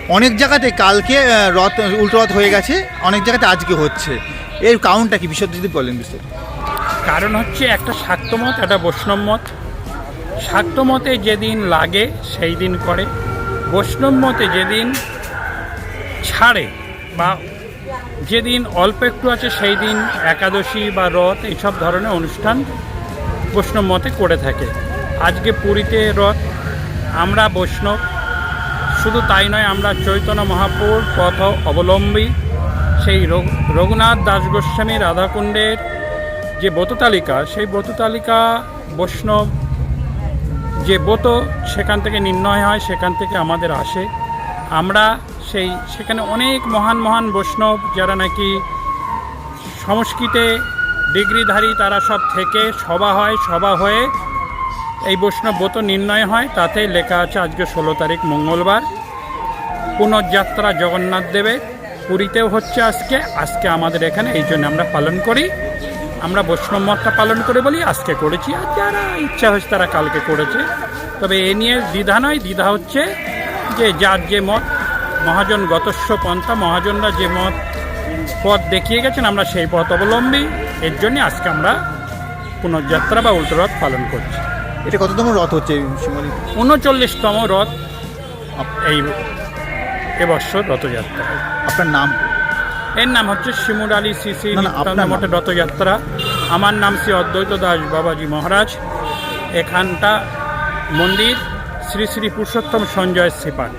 অনেক জায়গাতে কালকে রথ উল্টো রথ হয়ে গেছে, অনেক জায়গাতে আজকে হচ্ছে, এর কারণটা কি বিশদ যদি বলেন বিস্তারিত। কারণ হচ্ছে একটা শাক্তমত, একটা বৈষ্ণব মত। শাক্তমতে যেদিন লাগে সেই দিন করে, বৈষ্ণব মতে যেদিন ছাড়ে বা যেদিন অল্প একটু আছে সেই দিন একাদশী বা রথ এইসব ধরনের অনুষ্ঠান বৈষ্ণব মতে করে থাকে। আজকে পুরীতে রথ, আমরা বৈষ্ণব, শুধু তাই নয়, আমরা চৈতন্য মহাপুর পথ অবলম্বী। সেই রঘুনাথ দাস গোস্বামী রাধাকুণ্ডের যে ব্রততালিকা, সেই ব্রততালিকা বৈষ্ণব যে ব্রত সেখান থেকে নির্ণয় হয়, সেখান থেকে আমাদের আসে। আমরা সেখানে অনেক মহান মহান বৈষ্ণব যারা নাকি সংস্কৃতে ডিগ্রিধারী, তারা সব থেকে সভা হয়, সভা হয়ে এই বৈষ্ণব ব্রত নির্ণয় হয়। তাতে লেখা আছে আজকে 16 তারিখ মঙ্গলবার পুনর্যাত্রা জগন্নাথ দেবের, পুরীতেও হচ্ছে আজকে আমাদের এখানে, এই জন্য আমরা পালন করি। আমরা বৈষ্ণব মতটা পালন করে বলি আজকে করেছি, আর যারা ইচ্ছা হয়েছে তারা কালকে করেছে। তবে এ নিয়ে দ্বিধা নয়, দ্বিধা হচ্ছে যে যার যে মত, মহাজন গতস্ব পন্থা, মহাজনরা যে মত পথ দেখিয়ে গেছেন আমরা সেই পথ অবলম্বী। এর জন্য আজকে আমরা পুনর্যাত্রা বা উল্টো রথ পালন করছি। এটা কততম রথ হচ্ছে শিমলি? 39তম রথ এই এবছর রথযাত্রা। আপনার নাম? এর নাম হচ্ছে শিমুর আলী শ্রী না, আপনার মঠের রথযাত্রা। আমার নাম শ্রী অদ্বৈত দাস বাবাজি মহারাজ। এখানটা মন্দির শ্রী শ্রী পুরুষোত্তম সঞ্জয় শ্রীপাঠ।